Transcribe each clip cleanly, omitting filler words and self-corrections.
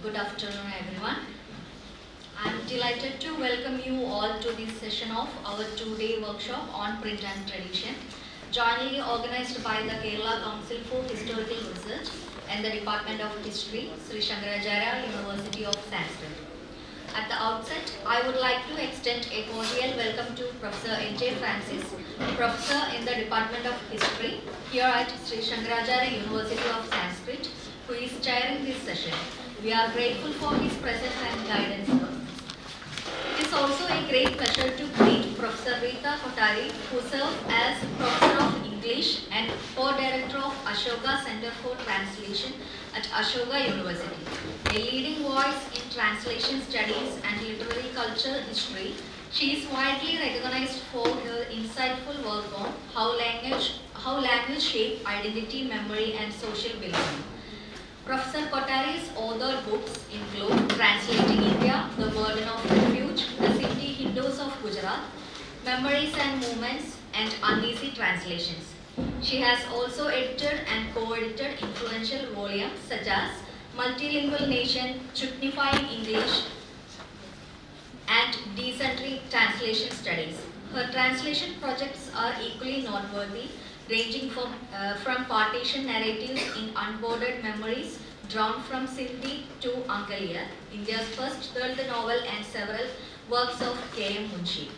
Good afternoon, everyone. I'm delighted to welcome you all to this session of our two-day workshop on print and tradition, jointly organized by the Kerala Council for Historical Research and the Department of History, Sree Sankaracharya, University of Sanskrit. At the outset, I would like to extend a cordial welcome to Professor N.J. Francis, Professor in the Department of History here at Sree Sankaracharya, University of Sanskrit, who is chairing this session. We are grateful for his presence and guidance. It is also a great pleasure to greet Professor Rita Kothari, who serves as Professor of English and Co-Director of Ashoka Center for Translation at Ashoka University. A leading voice in translation studies and literary culture history, she is widely recognized for her insightful work on how language shape identity, memory, and social belonging. Professor Kothari's authored books include Translating India, The Burden of Refuge, The City Hindus of Gujarat, Memories and Movements, and Uneasy Translations. She has also edited and co-edited influential volumes such as Multilingual Nation, Chutnifying English, and Dysentery Translation Studies. Her translation projects are equally noteworthy, ranging from partition narratives in Unboarded Memories drawn from Sindhi to Ankalia, India's first Dalit novel, and several works of K.M. Munshi.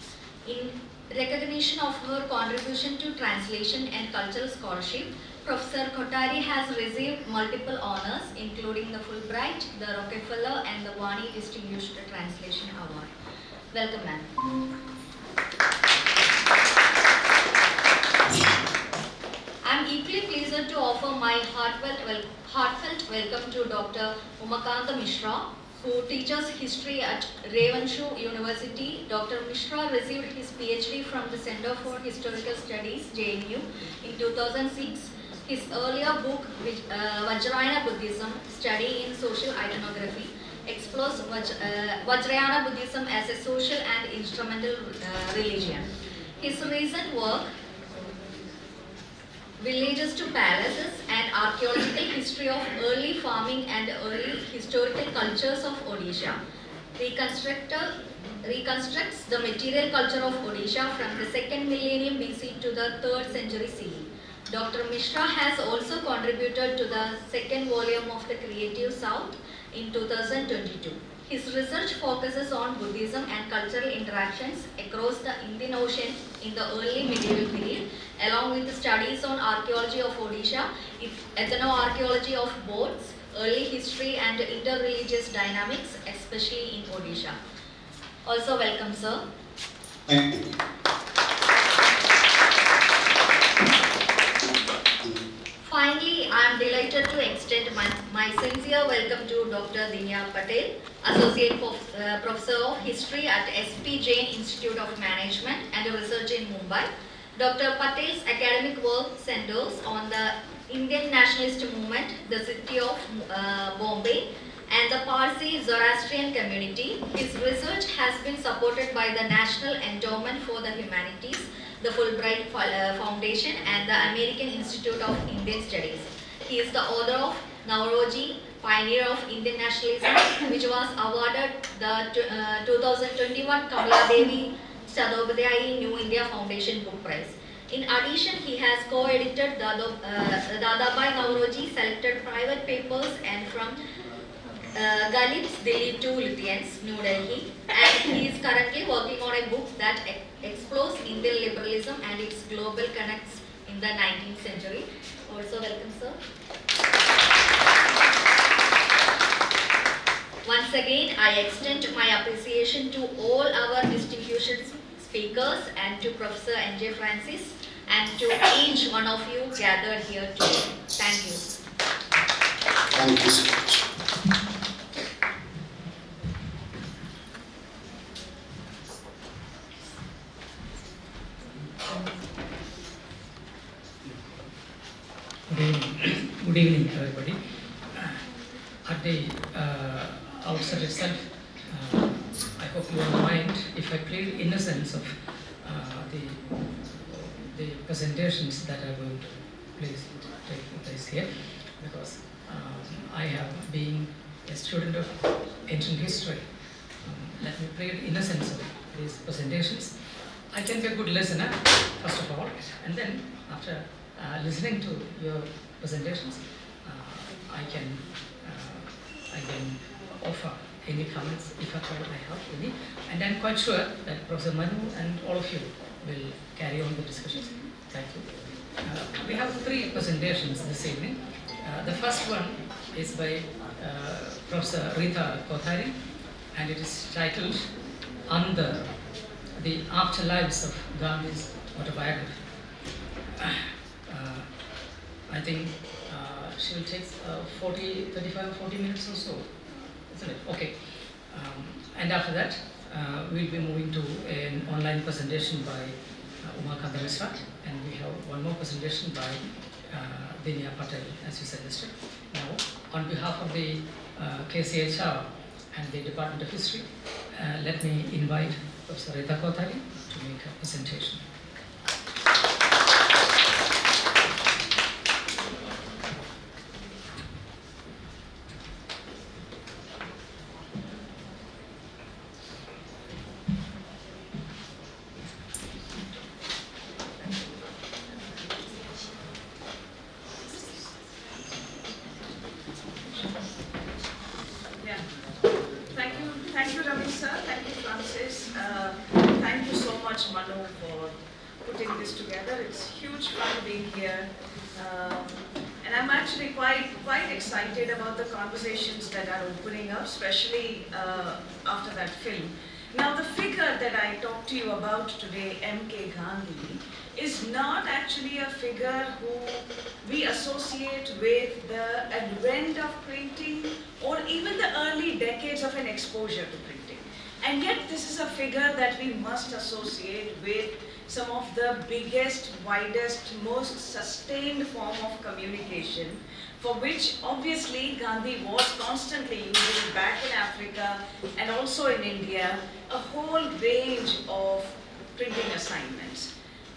In recognition of her contribution to translation and cultural scholarship, Professor Kothari has received multiple honors, including the Fulbright, the Rockefeller, and the Vani Distinguished Translation Award. Welcome, ma'am. I am equally pleased to offer my heartfelt welcome to Dr. Umakanta Mishra, who teaches history at Revanshu University. Dr. Mishra received his PhD from the Center for Historical Studies, JNU, in 2006. His earlier book, Vajrayana Buddhism, Study in Social Iconography, explores Vajrayana Buddhism as a social and instrumental religion. His recent work, Villages to Palaces, an archaeological history of early farming and early historical cultures of Odisha, reconstructs the material culture of Odisha from the 2nd millennium BC to the 3rd century CE. Dr. Mishra has also contributed to the 2nd volume of The Creative South in 2022. His research focuses on Buddhism and cultural interactions across the Indian Ocean in the early medieval period, along with studies on archaeology of Odisha, ethnoarchaeology of boats, early history and interreligious dynamics, especially in Odisha. Also welcome, sir. Thank you. Finally, I am delighted to extend my sincere welcome to Dr. Dinya Patel, Associate Professor of History at SP Jain Institute of Management and Research in Mumbai. Dr. Patel's academic work centers on the Indian nationalist movement, the city of Bombay, and the Parsi Zoroastrian community. His research has been supported by the National Endowment for the Humanities, the Fulbright Foundation, and the American Institute of Indian Studies. He is the author of Navroji, Pioneer of Indian Nationalism, which was awarded the 2021 Kamaladevi Chadobadhyay New India Foundation Book Prize. In addition, he has co-edited Dadabhai Navroji selected private papers and from Galits, Delhi to Lithians, New Delhi, and he is currently working on a book that explores Indian liberalism and its global connects in the 19th century. Also welcome, sir. Once again, I extend my appreciation to all our distinguished speakers and to Professor N.J. Francis and to each one of you gathered here today. Thank you. Thank you so much. Good evening, everybody. At the outset itself, I hope you don't mind if I plead innocence of the presentations that are going to take place here, because I have been a a student of ancient history, let me plead innocence of these presentations. I can be a good listener, first of all, and then after listening to your presentations, I can offer any comments if at all I have any. And I'm quite sure that Professor Manu and all of you will carry on the discussions. Thank you. We have 3 presentations this evening. The first one is by Professor Rita Kothari, and it is titled Under the Afterlives of Gandhi's Autobiography. I think she will take 35-40 minutes or so, isn't it? Okay. And after that, we'll be moving to an online presentation by Uma Kandamisra, and we have one more presentation by Dinya Patel, as you suggested. Now, on behalf of the KCHR and the Department of History, let me invite Professor Rita Kothari to make a presentation. Thank you, Ravi sir. Thank you, Francis. Thank you so much, Manu, for putting this together. It's huge fun being here. And I'm actually quite excited about the conversations that are opening up, especially after that film. Now, the figure that I talked to you about today, M.K. Gandhi, is not actually a figure who we associate with the advent of printing or even the early decades of an exposure to printing. And yet, this is a figure that we must associate with some of the biggest, widest, most sustained form of communication, for which obviously Gandhi was constantly using back in Africa and also in India, a whole range of printing assignments.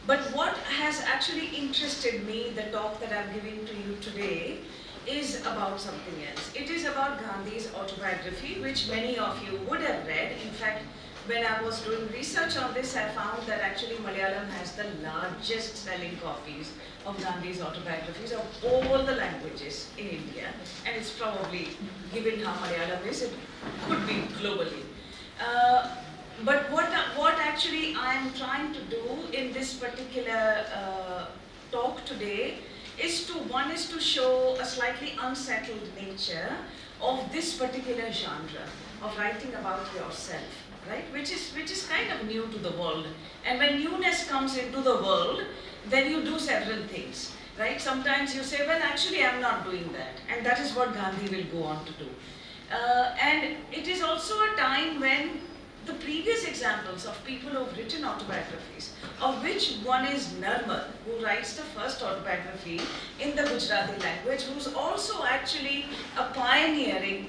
But what has actually interested me, the talk that I'm giving to you today, is about something else. It is about Gandhi's autobiography, which many of you would have read. In fact, when I was doing research on this, I found that actually Malayalam has the largest selling copies of Gandhi's autobiographies of all the languages in India. And it's probably, given how Malayalam is, it could be globally. But what actually I am trying to do in this particular talk today is to show a slightly unsettled nature of this particular genre of writing about yourself, right? Which is kind of new to the world. And when newness comes into the world, then you do several things, right? Sometimes you say, well, actually I'm not doing that. And that is what Gandhi will go on to do. And it is also a time when the previous examples of people who have written autobiographies, of which one is Narmad, who writes the first autobiography in the Gujarati language, who's also actually a pioneering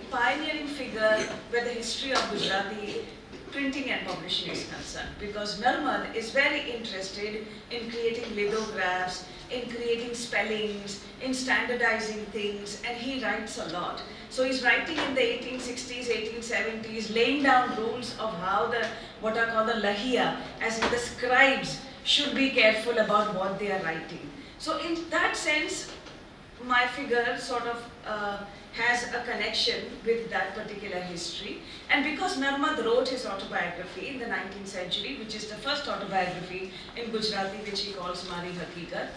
figure where the history of Gujarati printing and publishing is concerned. Because Narmad is very interested in creating lithographs, in creating spellings, in standardizing things, and he writes a lot. So he's writing in the 1860s, 1870s, laying down rules of how what are called the lahiya, as in the scribes, should be careful about what they are writing. So in that sense, my figure sort of has a connection with that particular history. And because Narmad wrote his autobiography in the 19th century, which is the first autobiography in Gujarati, which he calls Mari Hakikat,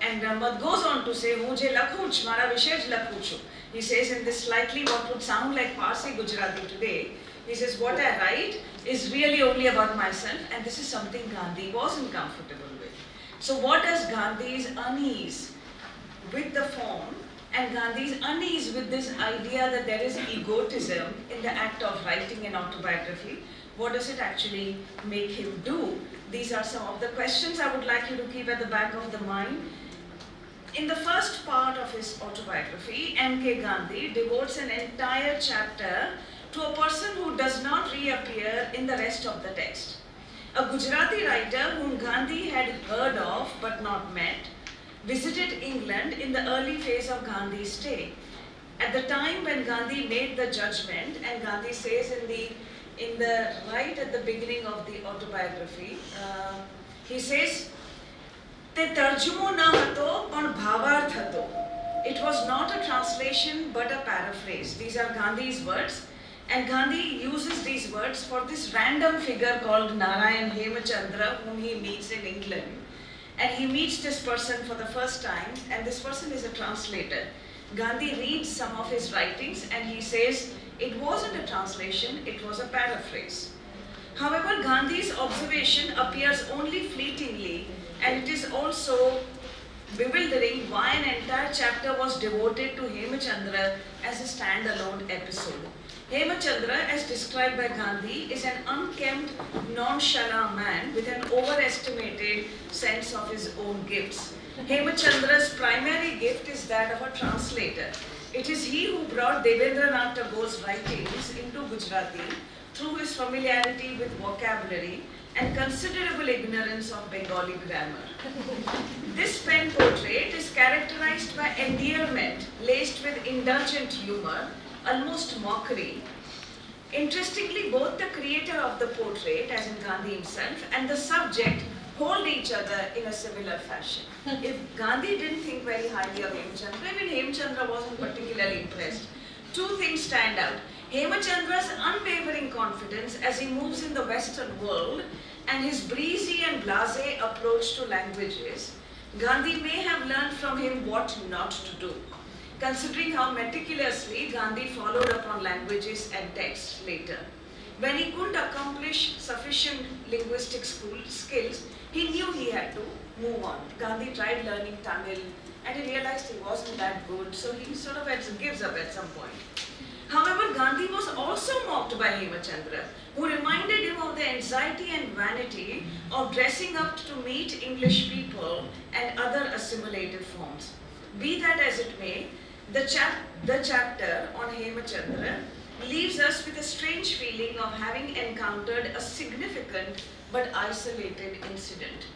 and Narmad goes on to say, Mujhe lakhuch, mara vishesh lakhuchu. He says in this slightly what would sound like Parsi Gujarati today, he says, what I write is really only about myself, and this is something Gandhi wasn't comfortable with. So what does Gandhi's unease with the form and Gandhi's unease with this idea that there is egotism in the act of writing an autobiography, what does it actually make him do? These are some of the questions I would like you to keep at the back of the mind. In the first part of his autobiography, M.K. Gandhi devotes an entire chapter to a person who does not reappear in the rest of the text. A Gujarati writer whom Gandhi had heard of but not met, visited England in the early phase of Gandhi's stay. At the time when Gandhi made the judgment, and Gandhi says in the right at the beginning of the autobiography, he says, "Te tarjumo na hato, pan bhavarth hato." It was not a translation but a paraphrase. These are Gandhi's words, and Gandhi uses these words for this random figure called Narayan Hemachandra, whom he meets in England. And he meets this person for the first time, and this person is a translator. Gandhi reads some of his writings and he says, it wasn't a translation, it was a paraphrase. However, Gandhi's observation appears only fleetingly, and it is also bewildering why an entire chapter was devoted to Hemachandra as a standalone episode. Hemachandra, as described by Gandhi, is an unkempt, nonchalant man with an overestimated sense of his own gifts. Hemachandra's primary gift is that of a translator. It is he who brought Devendranath Tagore's writings into Gujarati through his familiarity with vocabulary and considerable ignorance of Bengali grammar. This pen portrait is characterized by endearment laced with indulgent humor, almost mockery. Interestingly, both the creator of the portrait, as in Gandhi himself, and the subject hold each other in a similar fashion. If Gandhi didn't think very highly of Hemachandra, even Hemachandra wasn't particularly impressed. Two things stand out. Hemachandra's unwavering confidence as he moves in the Western world and his breezy and blasé approach to languages. Gandhi may have learned from him what not to do, considering how meticulously Gandhi followed up on languages and texts later. When he couldn't accomplish sufficient linguistic skills, he knew he had to move on. Gandhi tried learning Tamil and he realized he wasn't that good, so he sort of gives up at some point. However, Gandhi was also mocked by Hemachandra, who reminded him of the anxiety and vanity of dressing up to meet English people and other assimilative forms. Be that as it may, the chapter on Hemachandra leaves us with a strange feeling of having encountered a significant but isolated incident.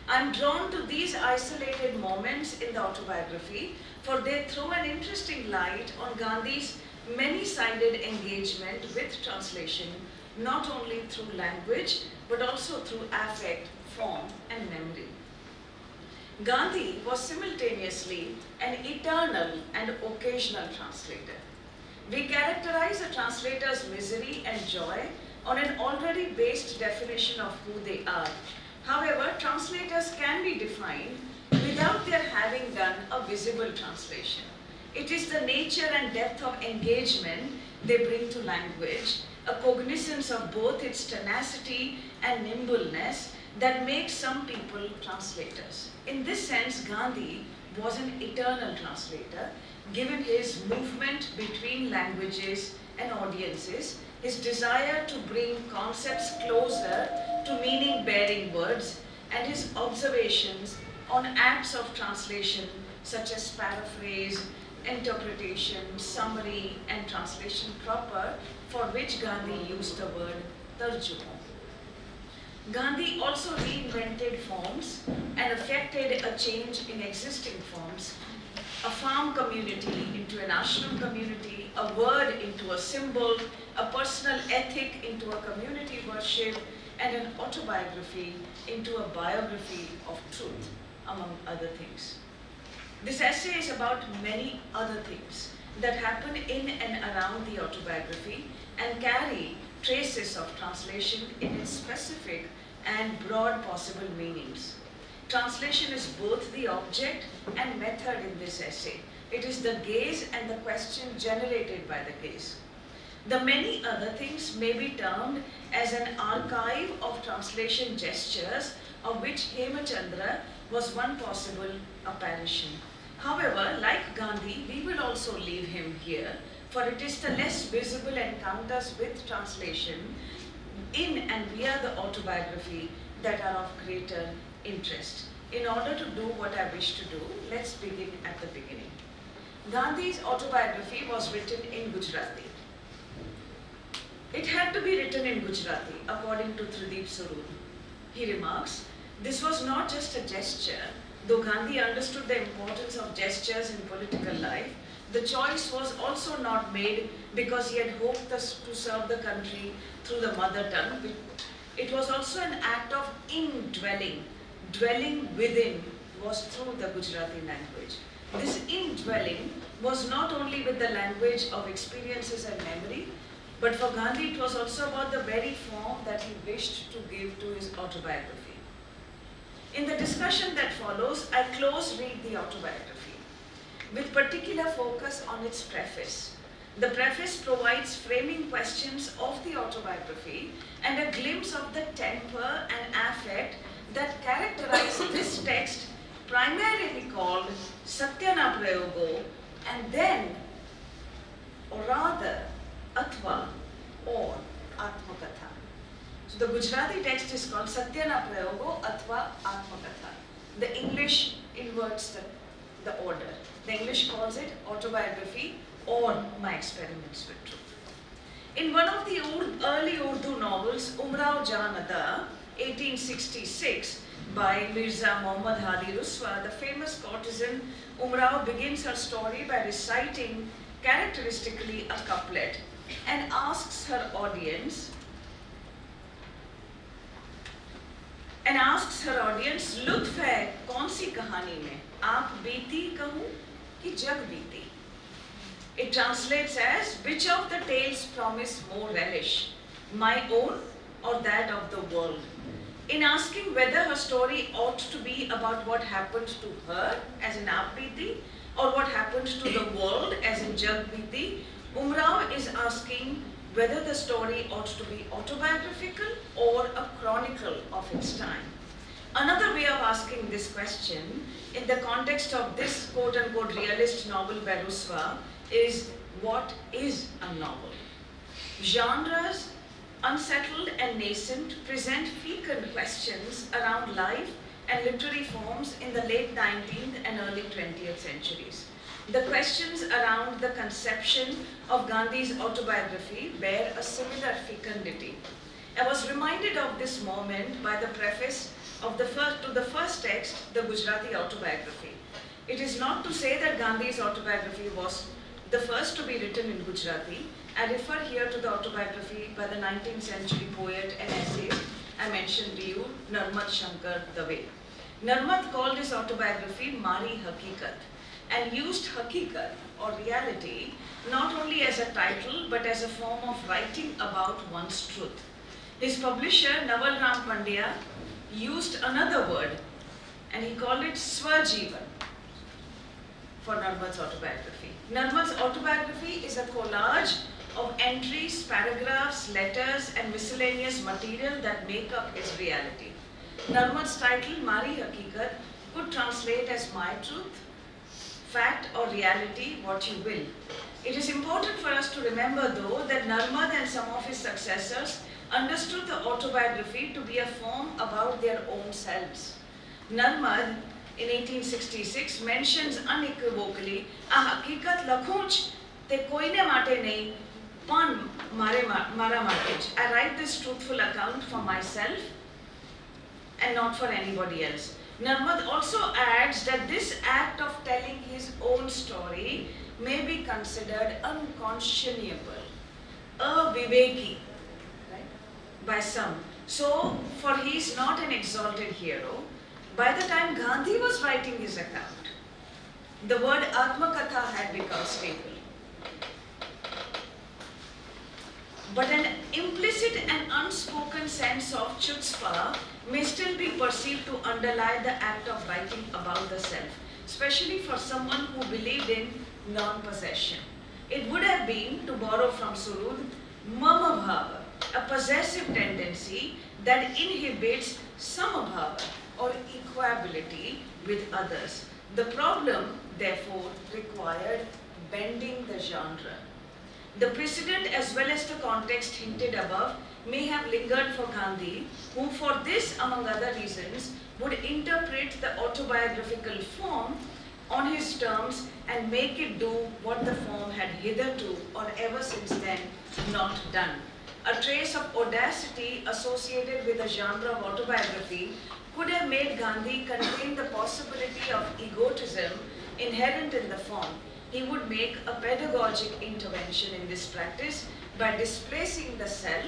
I'm drawn to these isolated moments in the autobiography, for they throw an interesting light on Gandhi's many-sided engagement with translation, not only through language, but also through affect, form, and memory. Gandhi was simultaneously an eternal and occasional translator. We characterize a translator's misery and joy on an already based definition of who they are. However, translators can be defined without their having done a visible translation. It is the nature and depth of engagement they bring to language, a cognizance of both its tenacity and nimbleness, that makes some people translators. In this sense, Gandhi was an eternal translator, given his movement between languages and audiences, his desire to bring concepts closer to meaning-bearing words, and his observations on acts of translation such as paraphrase, interpretation, summary, and translation proper, for which Gandhi used the word tarjuma. Gandhi also reinvented forms and effected a change in existing forms, a farm community into a national community, a word into a symbol, a personal ethic into a community worship, and an autobiography into a biography of truth, among other things. This essay is about many other things that happen in and around the autobiography and carry traces of translation in its specific and broad possible meanings. Translation is both the object and method in this essay. It is the gaze and the question generated by the gaze. The many other things may be termed as an archive of translation gestures, of which Hemachandra was one possible apparition. However, like Gandhi, we will also leave him here, for it is the less visible encounters with translation in and via the autobiography that are of greater interest. In order to do what I wish to do, let's begin at the beginning. Gandhi's autobiography was written in Gujarati. It had to be written in Gujarati, according to Tridip Surud. He remarks, this was not just a gesture, though Gandhi understood the importance of gestures in political life, The choice was also not made because he had hoped to serve the country through the mother tongue. It was also an act of indwelling. Dwelling within was through the Gujarati language. This indwelling was not only with the language of experiences and memory, but for Gandhi it was also about the very form that he wished to give to his autobiography. In the discussion that follows, I close read the autobiography with particular focus on its preface. The preface provides framing questions of the autobiography and a glimpse of the temper and affect that characterize this text, primarily called Satyana Prayogo, and then, or rather, Atva or Atmakatha. So the Gujarati text is called Satyana Prayogo Atva Atmakatha. The English inverts the order. The English calls it autobiography or My Experiments with Truth. In one of the early Urdu novels, Umrao Jan Ada, 1866, by Mirza Muhammad Hadi Ruswa, the famous courtesan Umrao begins her story by reciting characteristically a couplet and asks her audience, लुत्फ है कौन सी कहानी में, आप बीती कहूँ कि जग बीती. It translates as, which of the tales promise more relish, my own or that of the world? In asking whether her story ought to be about what happened to her, as in Aap Beeti, or what happened to the world, as in Jag Beeti, Umrao is asking whether the story ought to be autobiographical or a chronicle of its time. Another way of asking this question, in the context of this quote-unquote realist novel by Ruswa, is what is a novel? Genres, unsettled and nascent, present fecund questions around life and literary forms in the late 19th and early 20th centuries. The questions around the conception of Gandhi's autobiography bear a similar fecundity. I was reminded of this moment by the preface of to the first text, the Gujarati autobiography. It is not to say that Gandhi's autobiography was the first to be written in Gujarati. I refer here to the autobiography by the 19th century poet and essayist I mentioned to you, Narmad Shankar Dave. Narmad called his autobiography Mari Hakikat and used Hakikat or reality not only as a title but as a form of writing about one's truth. His publisher Naval Ram Pandya used another word and he called it Swajivan for Narmad's autobiography. Narmad's autobiography is a collage of entries, paragraphs, letters and miscellaneous material that make up his reality. Narmad's title, Mari Hakikat, could translate as My Truth, Fact or Reality, what you will. It is important for us to remember though that Narmad and some of his successors understood the autobiography to be a form about their own selves. Narmad in 1866 mentions unequivocally, "A hakikat lakhun ch te koine mate nahi, pan mara mate. I write this truthful account for myself and not for anybody else." Narmad also adds that this act of telling his own story may be considered unconscionable, aviveki, right, by some. So, for he is not an exalted hero. By the time Gandhi was writing his account, the word Atmakatha had become staple. But an implicit and unspoken sense of chutzpah may still be perceived to underlie the act of writing about the self, especially for someone who believed in non-possession. It would have been, to borrow from Surud, mama bhava, a possessive tendency that inhibits samabhava or equability with others. The problem, therefore, required bending the genre. The precedent as well as the context hinted above may have lingered for Gandhi, who for this, among other reasons, would interpret the autobiographical form on his terms and make it do what the form had hitherto or ever since then not done. A trace of audacity associated with the genre of autobiography could have made Gandhi contain the possibility of egotism inherent in the form, he would make a pedagogic intervention in this practice by displacing the self,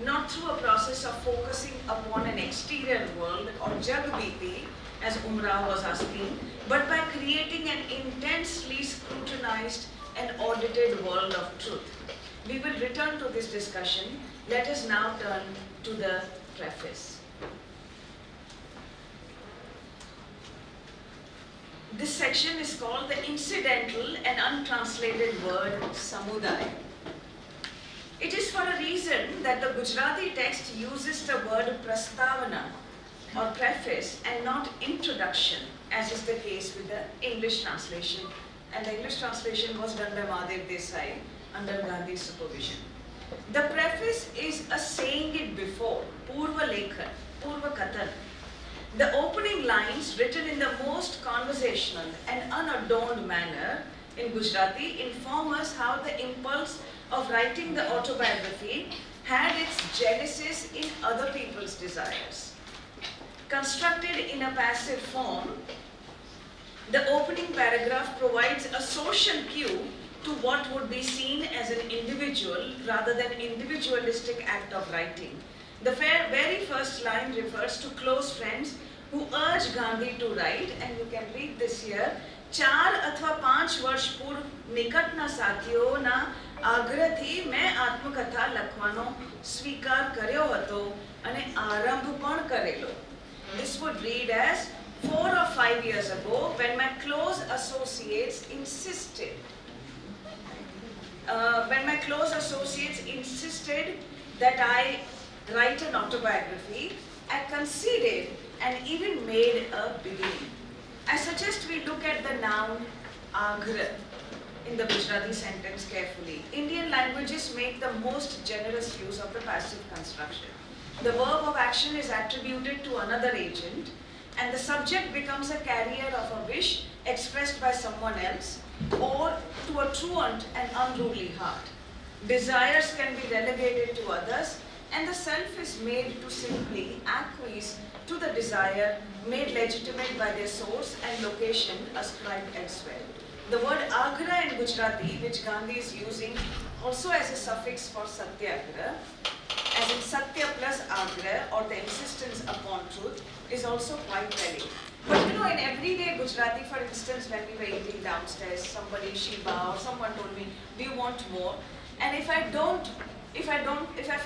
not through a process of focusing upon an exterior world or jagbiti, as Umrao was asking, but by creating an intensely scrutinized and audited world of truth. We will return to this discussion. Let us now turn to the preface. This section is called the incidental and untranslated word samudaya. It is for a reason that the Gujarati text uses the word prastavana or preface and not introduction, as is the case with the English translation. And the English translation was done by Mahadev Desai under Gandhi's supervision. The preface is a saying it before, Purva Lekhan, Purva Kathan. The opening lines, written in the most conversational and unadorned manner in Gujarati, inform us how the impulse of writing the autobiography had its genesis in other people's desires. Constructed in a passive form, the opening paragraph provides a social cue to what would be seen as an individual rather than individualistic act of writing. The very first line refers to close friends who urge Gandhi to write, and you can read this here. 4 अथवा 5 वर्ष पूर्व निकटना સાથીઓના આગ્રહથી મેં આત્મકથા લખવાનો સ્વીકાર કર્યો હતો અને આરંભ પણ કરેલો. This would read as 4 or 5 years ago when my close associates insisted that I write an autobiography, I conceded and even made a beginning. I suggest we look at the noun agrah in the Gujarati sentence carefully. Indian languages make the most generous use of the passive construction. The verb of action is attributed to another agent, and the subject becomes a carrier of a wish expressed by someone else or to a truant and unruly heart. Desires can be relegated to others, and the self is made to simply acquiesce to the desire made legitimate by their source and location ascribed elsewhere. The word agra in Gujarati, which Gandhi is using also as a suffix for satyagraha, as in satya plus agra, or the insistence upon truth, is also quite telling. But you know, in everyday Gujarati, for instance, when we were eating downstairs, somebody, Shiva or someone told me, do you want more? And if I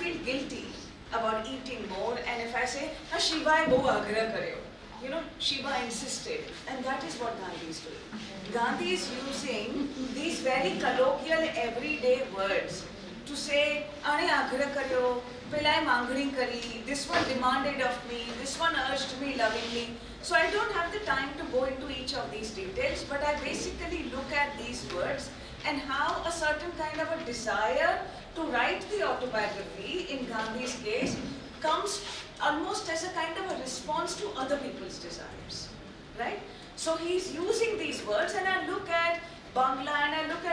feel guilty about eating more, and if I say, Shiva I go agra karyo, you know, Shiva insisted, and that is what Gandhi is doing. Gandhi is using these very colloquial everyday words to say, Ane agra karyo, pelai mangani kari, this one demanded of me, this one urged me lovingly. So I don't have the time to go into each of these details, but I basically look at these words and how a certain kind of a desire to write the autobiography, in Gandhi's case, comes almost as a kind of a response to other people's desires, right? So he's using these words, and I look at Bangla, and I look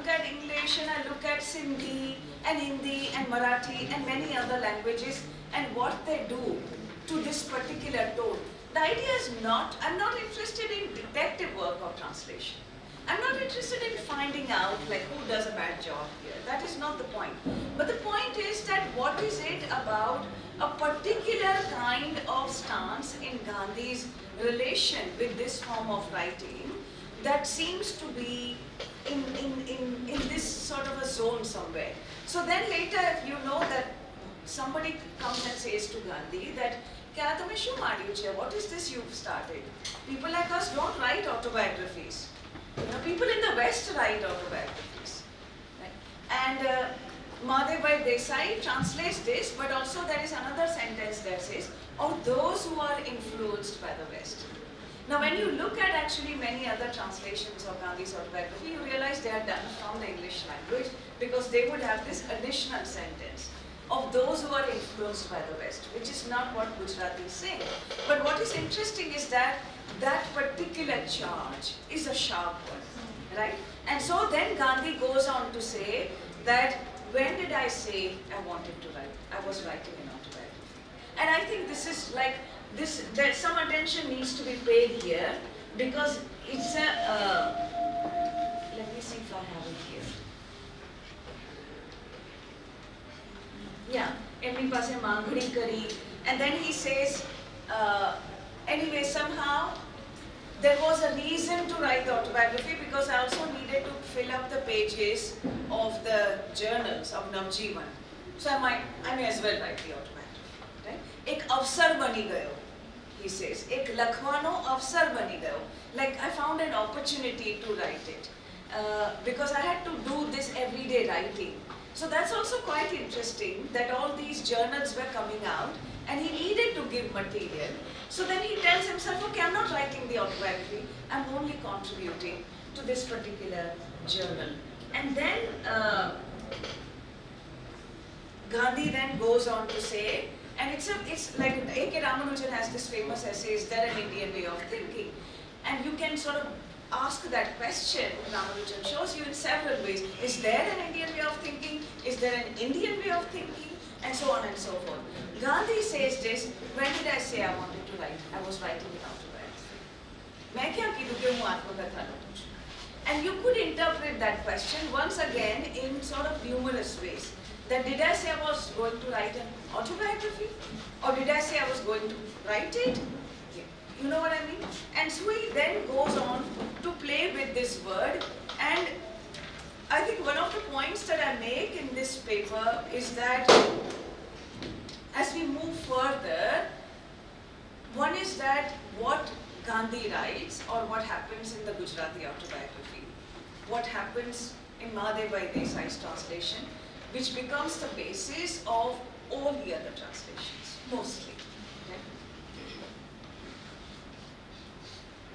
at English, and I look at Sindhi, and Hindi, and Marathi, and many other languages, and what they do to this particular tone. The idea is not, I'm not interested in detective work or translation. I'm not interested in finding out like who does a bad job here. That is not the point. But the point is that what is it about a particular kind of stance in Gandhi's relation with this form of writing that seems to be in this sort of a zone somewhere. So then later, if you know that somebody comes and says to Gandhi that, "Kya tumhe shu maaryu che? What is this you've started?" People like us don't write autobiographies. You know, people in the West write autobiographies. Right? And Mahadev Desai translates this, but also there is another sentence that says, "Or those who are influenced by the West." Now when you look at actually many other translations of Gandhi's autobiography, you realize they are done from the English language because they would have this additional sentence of those who are influenced by the West, which is not what Gujarati is saying. But what is interesting is that that particular charge is a sharp one, right? And so then Gandhi goes on to say that, when did I say I wanted to write? I was writing an autobiography. And I think this is like, that some attention needs to be paid here, because it's એમની પાસે માંગણી કરી, and then he says, anyway, somehow there was a reason to write the autobiography because I also needed to fill up the pages of the journals of Navjeevan. So I may as well write the autobiography. Right? एक अवसर बनी गयो, he says. एक लखवानो अवसर बनी गयो. Like I found an opportunity to write it because I had to do this everyday writing. So that's also quite interesting that all these journals were coming out and he needed to give material. So then he tells himself, okay, I'm not writing the autobiography, I'm only contributing to this particular journal. And then Gandhi then goes on to say, and it's like A.K. Ramanujan has this famous essay, is there an Indian way of thinking? And you can sort of ask that question. Ramanujan shows you in several ways. Is there an Indian way of thinking? Is there an Indian way of thinking? And so on and so forth. Gandhi says this, when did I say I wanted to write? I was writing it autobiography. मैं क्या कीधु कि हूँ आत्मकथा लखूं छूं? And you could interpret that question once again in sort of numerous ways. That did I say I was going to write an autobiography? Or did I say I was going to write it? You know what I mean? And Sree then goes on to play with this word, and I think one of the points that I make in this paper is that as we move further, one is that what Gandhi writes or what happens in the Gujarati autobiography, what happens in Mahadevbhai Desai's translation, which becomes the basis of all the other translations, mostly.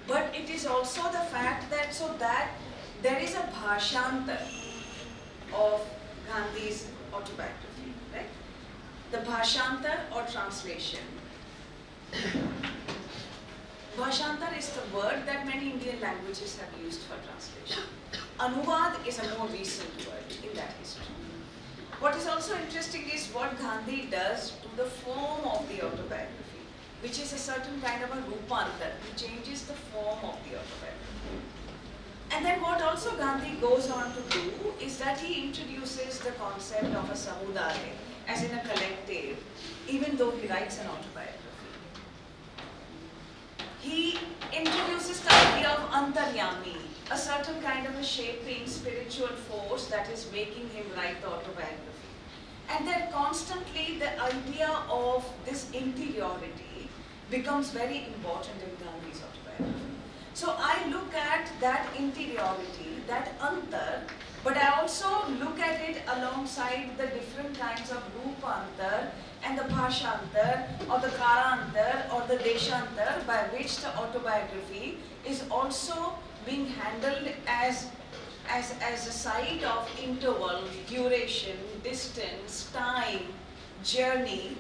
But it is also the fact that there is a bhashantar of Gandhi's autobiography, right? The bhashantar or translation. Bhashantar is the word that many Indian languages have used for translation. Anuvad is a more recent word in that history. What is also interesting is what Gandhi does to the form of the autobiography, which is a certain kind of a rupantar. He changes the form of the autobiography. And then what also Gandhi goes on to do is that he introduces the concept of a samudaya, as in a collective, even though he writes an autobiography. He introduces the idea of antaryami, a certain kind of a shaping spiritual force that is making him write the autobiography. And then constantly the idea of this interiority becomes very important in Gandhi's autobiography. So I look at that interiority, that antar, but I also look at it alongside the different kinds of rupantar and the bhashantar or the karantar or the deshantar by which the autobiography is also being handled as a site of interval, duration, distance, time, journey,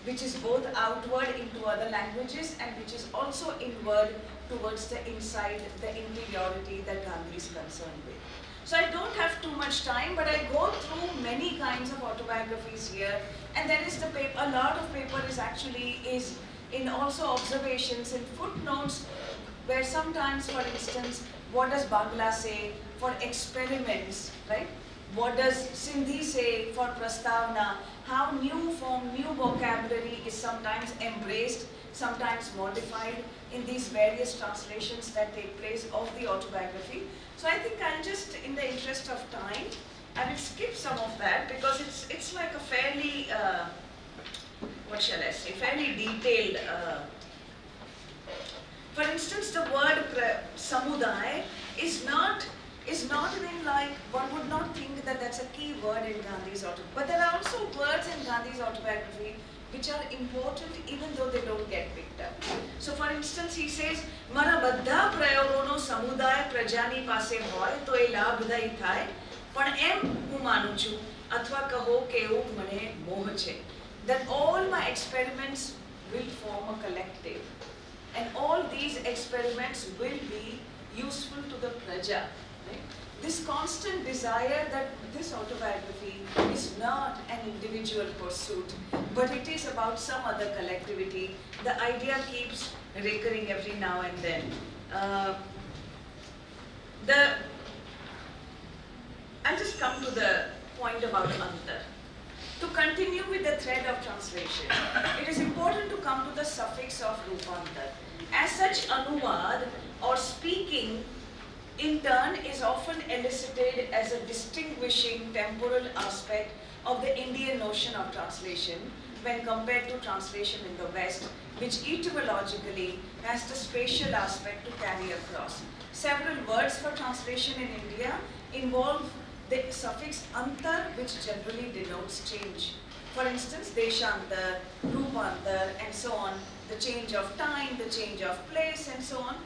which is both outward into other languages and which is also inward towards the inside, the interiority that Gandhi is concerned with. So I don't have too much time, but I go through many kinds of autobiographies here, and there is a lot of paper is in also observations and footnotes, where sometimes, for instance, what does Bangla say for experiments, right? What does Sindhi say for prastavna? How new form, new vocabulary is sometimes embraced, sometimes modified in these various translations that take place of the autobiography. So I think I'll just, in the interest of time, I will skip some of that because it's like a fairly, what shall I say, fairly detailed. For instance, the word samudaya is not even like, one would not think that that's a key word in Gandhi's autobiography. But there are also words in Gandhi's autobiography which are important even though they don't get picked up. So for instance, he says, "Mara badha prayogono samudaya prajani pase hoy to e labhdayi થાય પણ એમ હું માનું છું અથવા કહો કે એવું મને મોહ છે that all my experiments will form a collective and all these experiments will be useful to the praja." Right? This constant desire that this autobiography is not an individual pursuit, but it is about some other collectivity. The idea keeps recurring every now and then. I'll just come to the point about antar. To continue with the thread of translation, it is important to come to the suffix of Rupantar. As such, anuvad or speaking in turn is often elicited as a distinguishing temporal aspect of the Indian notion of translation when compared to translation in the West, which etymologically has the spatial aspect to carry across. Several words for translation in India involve the suffix antar, which generally denotes change. For instance, deshantar, rupantar, and so on, the change of time, the change of place, and so on.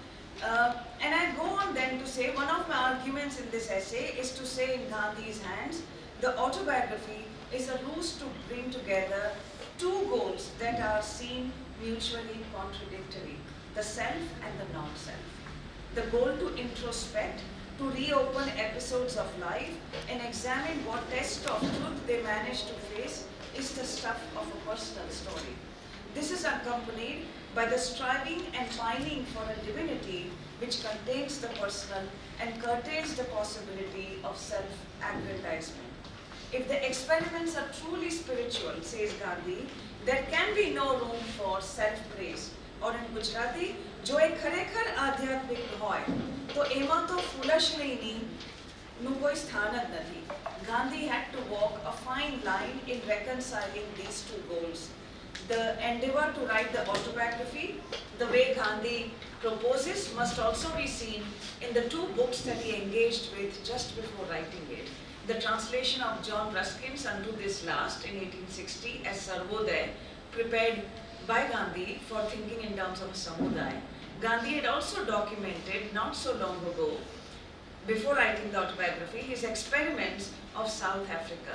And I go on then to say, one of my arguments in this essay is to say in Gandhi's hands, the autobiography is a ruse to bring together two goals that are seen mutually contradictory, the self and the non-self. The goal to introspect, to reopen episodes of life and examine what test of truth they manage to face is the stuff of a personal story. This is accompanied by the striving and pining for a divinity which contains the personal and curtails the possibility of self-aggrandizement. If the experiments are truly spiritual, says Gandhi, there can be no room for self-praise. Or in Gujarati, જો એ ખરેખર આધ્યાત્મિક હોય તો એમાં તો ફૂલશ્રીનું કોઈ સ્થાન જ નથી. Gandhi had to walk a fine line in reconciling these two goals. The endeavor to write the autobiography, the way Gandhi proposes, must also be seen in the two books that he engaged with just before writing it. The translation of John Ruskin's Unto This Last in 1860 as Sarvodaya, prepared by Gandhi for thinking in terms of a samudaya. Gandhi had also documented not so long ago, before writing the autobiography, his experiments of South Africa.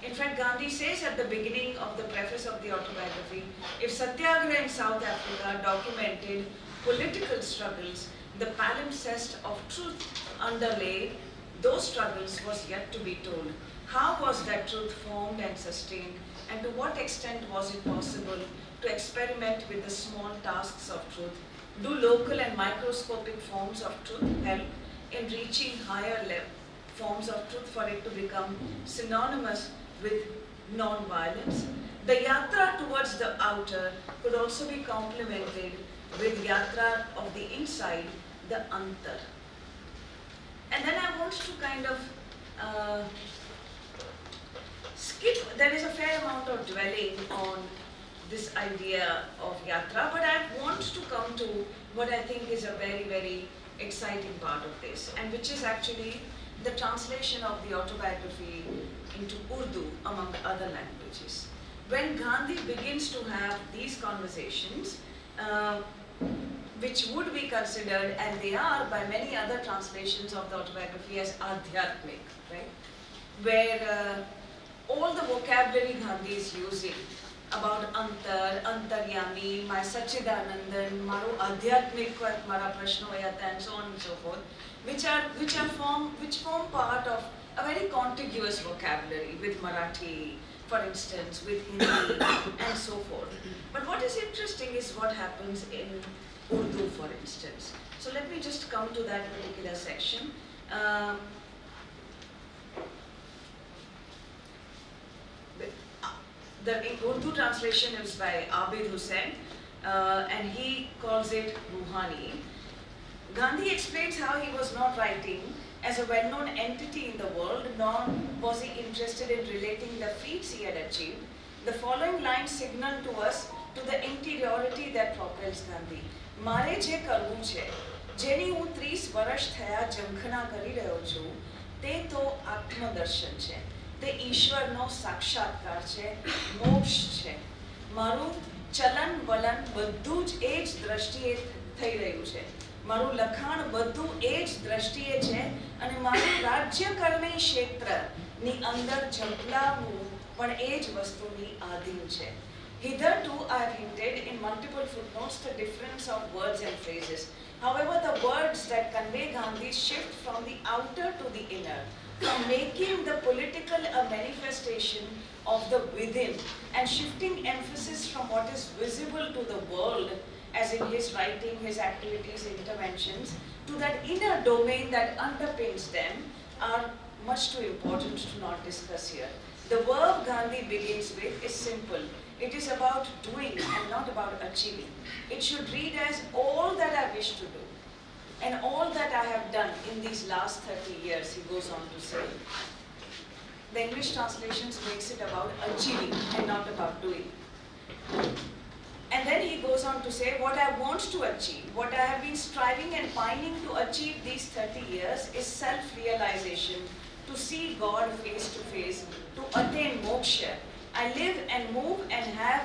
In fact, Gandhi says at the beginning of the preface of the autobiography, if Satyagraha in South Africa documented political struggles, the palimpsest of truth underlay those struggles was yet to be told. How was that truth formed and sustained, and to what extent was it possible to experiment with the small tasks of truth? Do local and microscopic forms of truth help in reaching higher forms of truth for it to become synonymous with non-violence? The yatra towards the outer could also be complemented with yatra of the inside, the antar. And then I want to kind of skip, there is a fair amount of dwelling on this idea of yatra, but I want to come to what I think is a very, very exciting part of this, and which is actually the translation of the autobiography into Urdu, among other languages. When Gandhi begins to have these conversations, which would be considered, and they are by many other translations of the autobiography, as adhyatmik, right? Where all the vocabulary Gandhi is using about antar, antaryami, my Sachidanandan, maru adhyatmik mara prashno yata, and so on and so forth, which form part of a very contiguous vocabulary with Marathi, for instance, with Hindi, and so forth. But what is interesting is what happens in Urdu, for instance. So let me just come to that particular section. The Urdu translation is by Abid Hussain, and he calls it Ruhani. Gandhi explains how he was not writing as a well-known entity in the world, nor was he interested in relating the feats he had achieved. The following lines signal to us to the interiority that propels Gandhi. મારે જે કરવું છે, જેની હું 30 વર્ષ થયા ઝંખના કરી રહ્યો છું, તે તો આત્મદર્શન છે, તે ઈશ્વરનો સાક્ષાત્કાર છે, મોક્ષ છે. મારું ચલન વલન બધું જ એ જ દ્રષ્ટિએ થઈ રહ્યું છે. મારું લખાણ બધું એ જ દ્રષ્ટિએ છે, અને મારું રાજ્યકરણી ક્ષેત્રની અંદર ઝંપલાવવું પણ એ જ વસ્તુની આધીન છે. Hitherto, I have hinted in multiple footnotes the difference of words and phrases. However, the words that convey Gandhi's shift from the outer to the inner, from making the political a manifestation of the within, and shifting emphasis from what is visible to the world, as in his writing, his activities, interventions, to that inner domain that underpins them, are much too important to not discuss here. The verb Gandhi begins with is simple. It is about doing and not about achieving. It should read as all that I wish to do and all that I have done in these last 30 years, he goes on to say. The English translations makes it about achieving and not about doing. And then he goes on to say, what I want to achieve, what I have been striving and pining to achieve these 30 years is self-realization, to see God face to face, to attain moksha. I live and move and have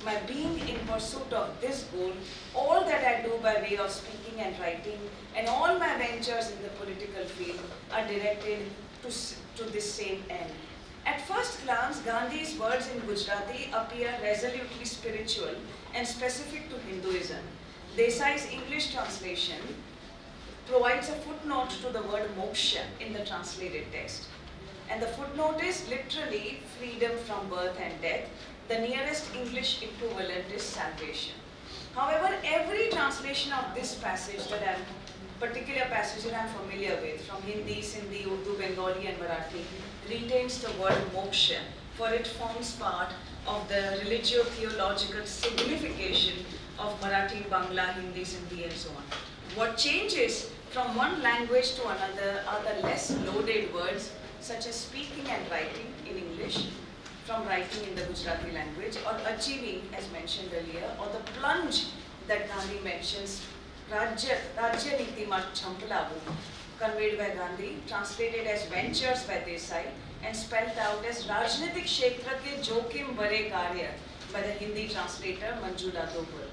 my being in pursuit of this goal. All that I do by way of speaking and writing, and all my ventures in the political field are directed to this same end. At first glance, Gandhi's words in Gujarati appear resolutely spiritual and specific to Hinduism. Desai's English translation provides a footnote to the word moksha in the translated text. And the footnote is literally freedom from birth and death. The nearest English equivalent is salvation. However, every translation of this passage particular passage that I'm familiar with, from Hindi, Sindhi, Urdu, Bengali and Marathi, retains the word moksha, for it forms part of the religio-theological signification of Marathi, Bangla, Hindi, Sindhi and so on. What changes from one language to another are the less loaded words such as speaking and writing in English, from writing in the Gujarati language, or achieving as mentioned earlier, or the plunge that Gandhi mentions, Rajya Niti Ma Champalavu, conveyed by Gandhi, translated as ventures by Desai, and spelled out as Rajnitik Kshetra ke Jokim Bare Karya by the Hindi translator Manjula Dobal.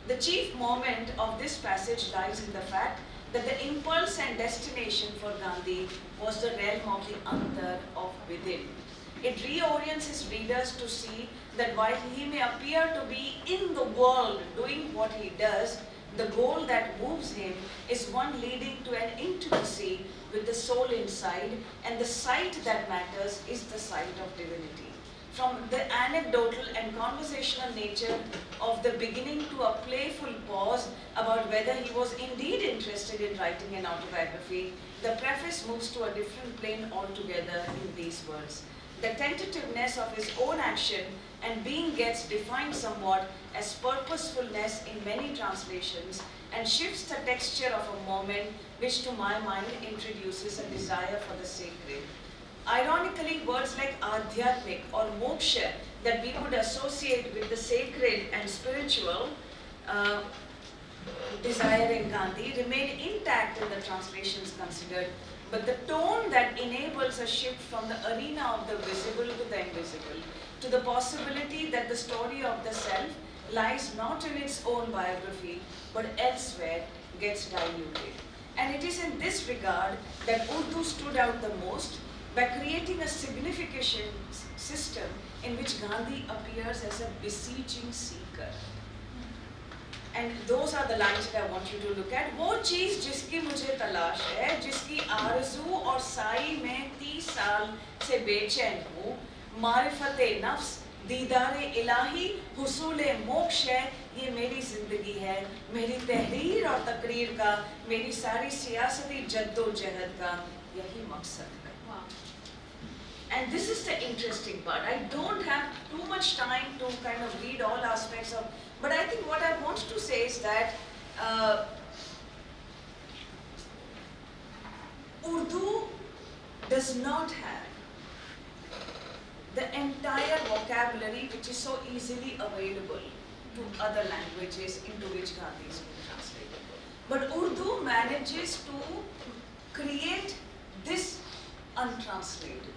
The chief moment of this passage lies in the fact that the impulse and destination for Gandhi was the realm of the antar, of within. It reorients his readers to see that while he may appear to be in the world doing what he does, the goal that moves him is one leading to an intimacy with the soul inside, and the sight that matters is the sight of divinity. From the anecdotal and conversational nature of the beginning to a playful pause about whether he was indeed interested in writing an autobiography, the preface moves to a different plane altogether in these words. The tentativeness of his own action and being gets defined somewhat as purposefulness in many translations, and shifts the texture of a moment which to my mind introduces a desire for the sacred. Ironically, words like adhyatmik or moksha that we would associate with the sacred and spiritual desire in Gandhi remain intact in the translations considered, but the tone that enables a shift from the arena of the visible to the invisible, to the possibility that the story of the self lies not in its own biography, but elsewhere, gets diluted. And it is in this regard that Urdu stood out the most, by creating a signification system in which Gandhi appears as a beseeching seeker. And those are the lines that I want you to look at. वो चीज़ जिसकी मुझे तलाश है, जिसकी आरज़ू और साई में 30 साल से बेचैन हूँ, मारिफते नफ्स, दीदारे इलाही, हुसूले मोक्ष है, ये मेरी जिंदगी है, मेरी तहरीर और तकरीर का, मेरी सारी सियासती जद्दोजहद का यही मकसद है. And this is the interesting part. I don't have too much time to kind of read all aspects of, but I think what I want to say is that Urdu does not have the entire vocabulary which is so easily available to other languages into which Gandhi is being translated. But Urdu manages to create this untranslatability.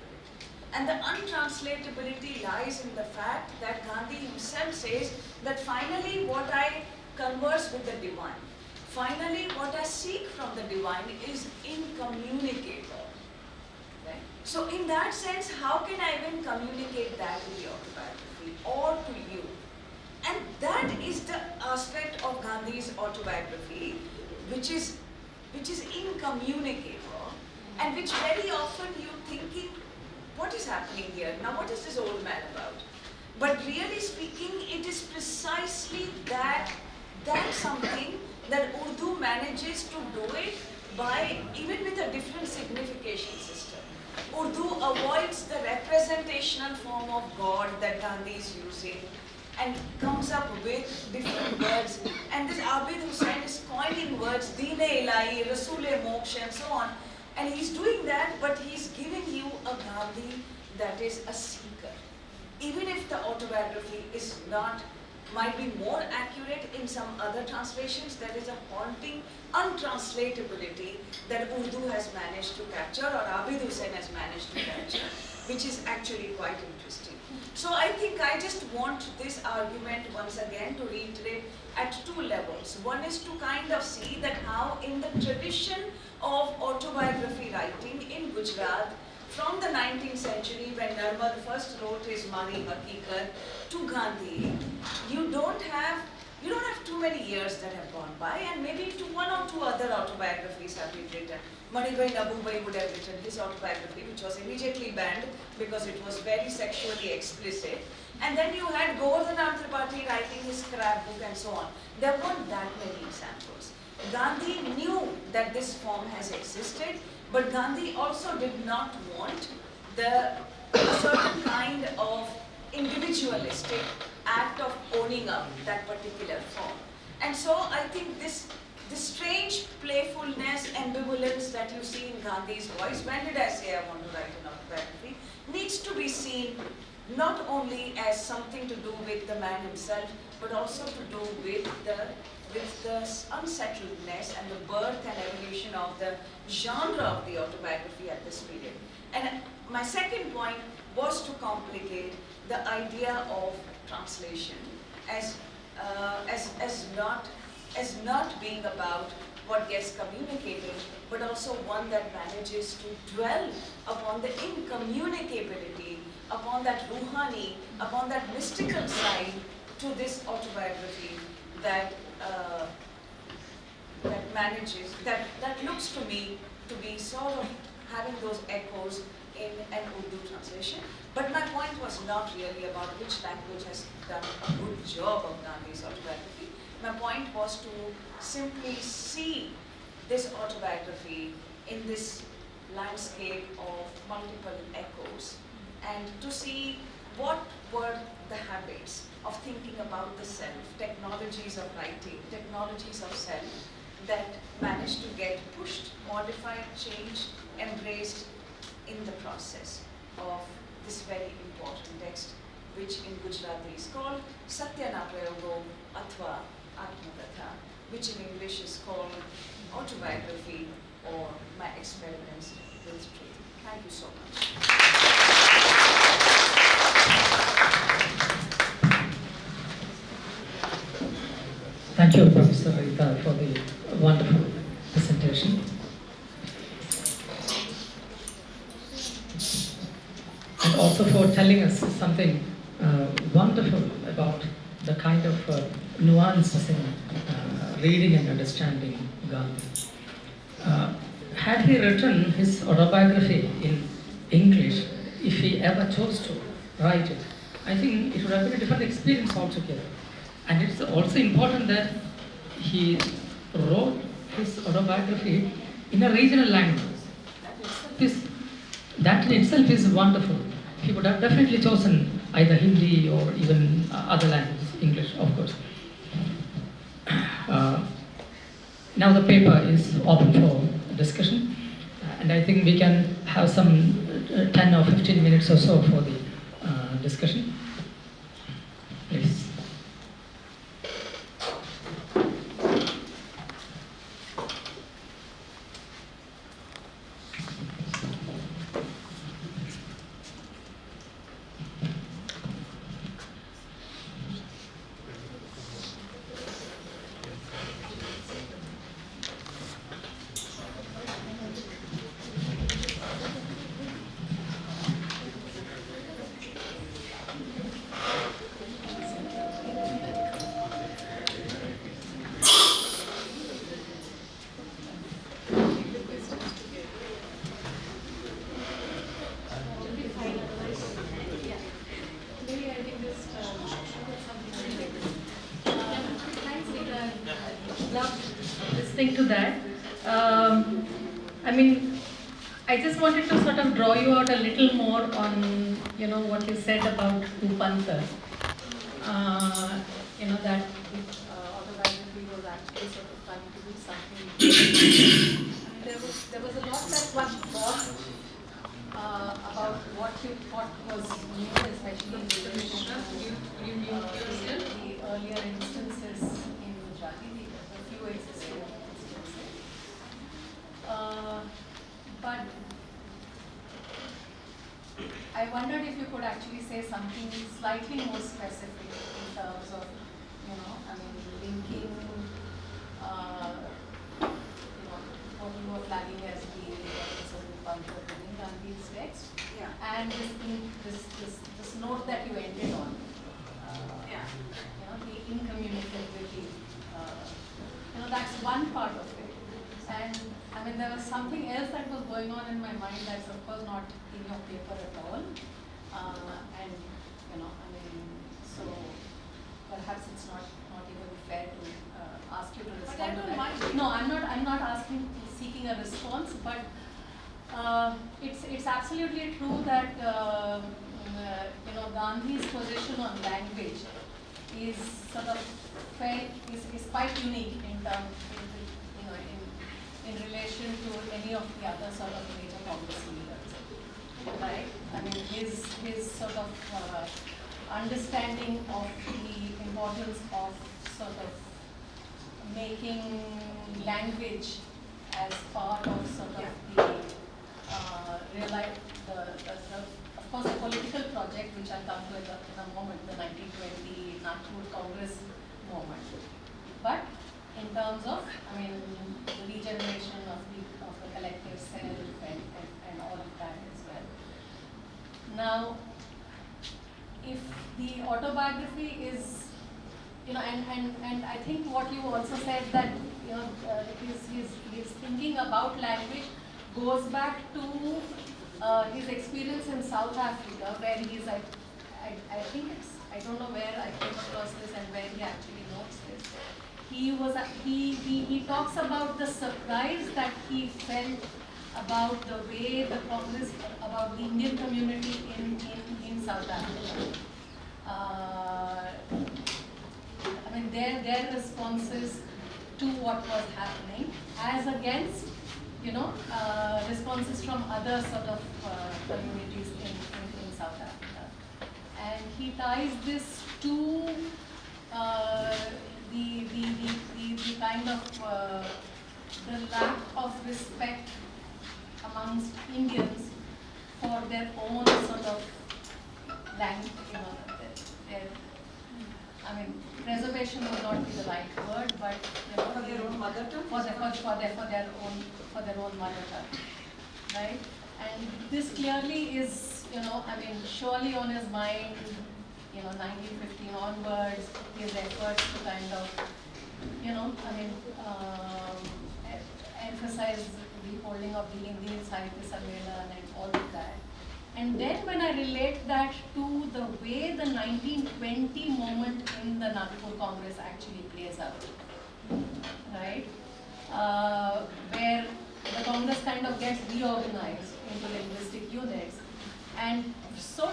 And the untranslatability lies in the fact that Gandhi himself says that finally what I converse with the divine, finally what I seek from the divine is incommunicable. Right? So in that sense, how can I even communicate that in the autobiography or to you? And that is the aspect of Gandhi's autobiography which is incommunicable, and which very often you're thinking, what is happening here? Now what is this old man about? But really speaking, it is precisely that something that Urdu manages to do it by, even with a different signification system. Urdu avoids the representational form of God that Gandhi is using and comes up with different words. And this Abid Hussain is coining words, Deen-e Ilahi, Rasool-e Moksha, and so on. And he's doing that, but he's giving you a Gandhi that is a seeker. Even if the autobiography is not, might be more accurate in some other translations, there is a haunting untranslatability that Urdu has managed to capture, or Abid Hussain has managed to capture, which is actually quite interesting. So I think I just want this argument once again to reiterate at two levels. One is to kind of see that how in the tradition of autobiography writing in Gujarat, from the 19th century when Narmad first wrote his Mani Hakikat to Gandhi, you don't have too many years that have gone by, and maybe one or two other autobiographies have been written. Manibhai Nabubhai would have written his autobiography, which was immediately banned because it was very sexually explicit. And then you had Govardhan Tripathi writing his scrapbook and so on. There weren't that many examples. Gandhi knew that this form has existed, but Gandhi also did not want a certain kind of individualistic act of owning up that particular form. And so I think this strange playfulness, ambivalence that you see in Gandhi's voice, when did I say I want to write an autobiography, needs to be seen not only as something to do with the man himself, but also to do with the unsettledness and the birth and evolution of the genre of the autobiography at this period. And my second point was to complicate the idea of translation as not being about what gets communicated, but also one that manages to dwell upon the incommunicability, upon that ruhani, upon that mystical side to this autobiography that that looks to me to be sort of having those echoes in an Urdu translation. But my point was not really about which language has done a good job of Gandhi's autobiography. My point was to simply see this autobiography in this landscape of multiple echoes, and to see what were the habits of thinking about the self, technologies of writing, technologies of self that managed to get pushed, modified, changed, embraced in the process of this very important text, which in Gujarati is called Satya Na Prayogo Athva Atmagatha, which in English is called Autobiography or My Experiments with Truth. Thank you so much. Thank you, Professor Rita, for the wonderful presentation. And also for telling us something wonderful about the kind of nuances in reading and understanding Gandhi. Had he written his autobiography in English, if he ever chose to write it, I think it would have been a different experience altogether. And it's also important that he wrote his autobiography in a regional language. That in itself is wonderful. He would have definitely chosen either Hindi or even other languages, English, of course. Now the paper is open for discussion, and I think we can have some 10 or 15 minutes or so for the discussion. Please. To that. I I just wanted to sort of draw you out a little more on, what you said about Upanta. That autobiography was actually sort of trying to do something. There was a lot that one thought about what was new, especially in relation to the earlier instances in Gujarati, the few existing instances. But I wondered if you could actually say something slightly more specific in terms of, linking, what you were flagging as the importance of the Pantha within Gandhi's text, and this note that you ended on, the incommunicability. That's one part of it. And there was something else that was going on in my mind that's of course not in your paper at all. So perhaps it's not even fair to ask you to respond. But I don't mind. No, I'm not seeking a response, but it's absolutely true that Gandhi's position on language is sort of is quite unique in terms in relation to any of the other sort of major Congress leaders, right? His sort of understanding of the importance of sort of making language as part of sort of of course the political project, which I'll come to in a moment, the 1920 Nagpur Congress moment. But in terms of, the regeneration of the collective self and all of that as well. Now, if the autobiography is, and I think what you also said that, his thinking about language goes back to his experience in South Africa, where he's, I think it's, I don't know where I came across this and where he actually notes this. He talks about the surprise that he felt about the way the Congress, about the Indian community in South Africa. Their responses to what was happening, as against, responses from other sort of communities in South Africa. And he ties this to the kind of the lack of respect amongst Indians for their own sort of language, preservation would not be the right word, but For their own mother tongue? for their own mother tongue, right? And this clearly is, surely on his mind, 1915 onwards, his efforts to kind of, emphasize the holding of the Indian Sahitya Sammelan and all of that. And then when I relate that to the way the 1920 moment in the Nagpur Congress actually plays out, right? Where the Congress kind of gets reorganized into linguistic units. And so,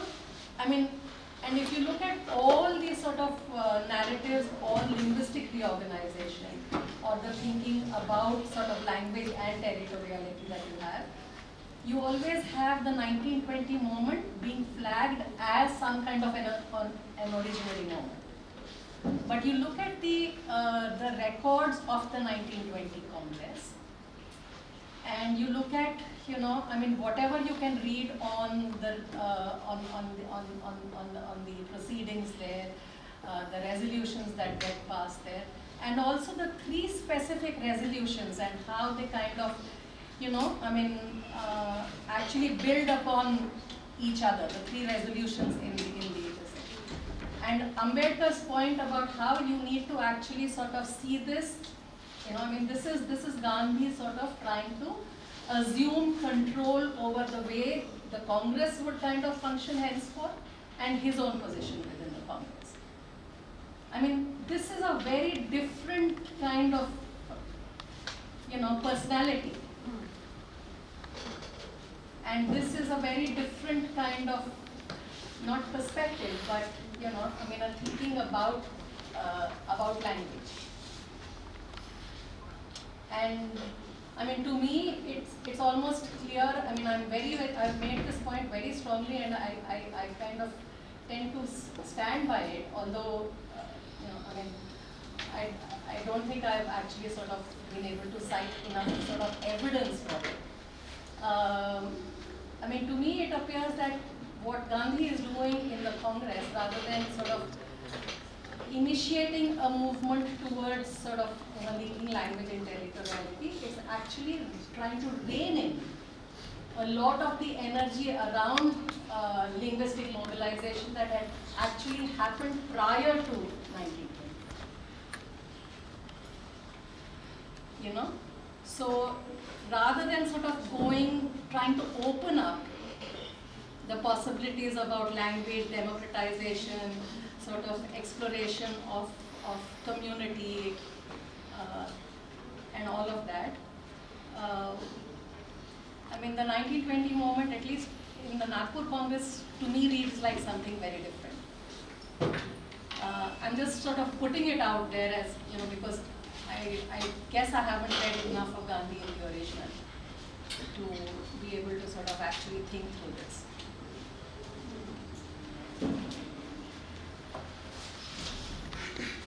and if you look at all these sort of narratives on linguistic reorganization, or the thinking about sort of language and territoriality that you have, you always have the 1920 moment being flagged as some kind of an originary moment. But you look at the records of the 1920 Congress, and you look at, whatever you can read on the proceedings there, the resolutions that get passed there, and also the 3 specific resolutions and how they kind of, actually build upon each other, the 3 resolutions in the and Ambedkar's point about how you need to actually sort of see this, this is Gandhi sort of trying to assume control over the way the Congress would kind of function henceforth and his own position within the Congress. This is a very different kind of, personality. And this is a very different kind of, not perspective, but a thinking about language. And to me, it's almost clear. I've made this point very strongly, and I kind of tend to stand by it. Although, I don't think I've actually sort of been able to cite enough sort of evidence for it. To me, it appears that what Gandhi is doing in the Congress, rather than sort of initiating a movement towards sort of linking language and territoriality, is actually trying to rein in a lot of the energy around linguistic mobilization that had actually happened prior to 1920. So rather than sort of trying to open up the possibilities about language, democratization, sort of exploration of community, and all of that. The 1920 movement, at least in the Nagpur Congress, to me reads like something very different. I'm just sort of putting it out there as, because I guess I haven't read enough of Gandhi in the original to be able to sort of actually think through this.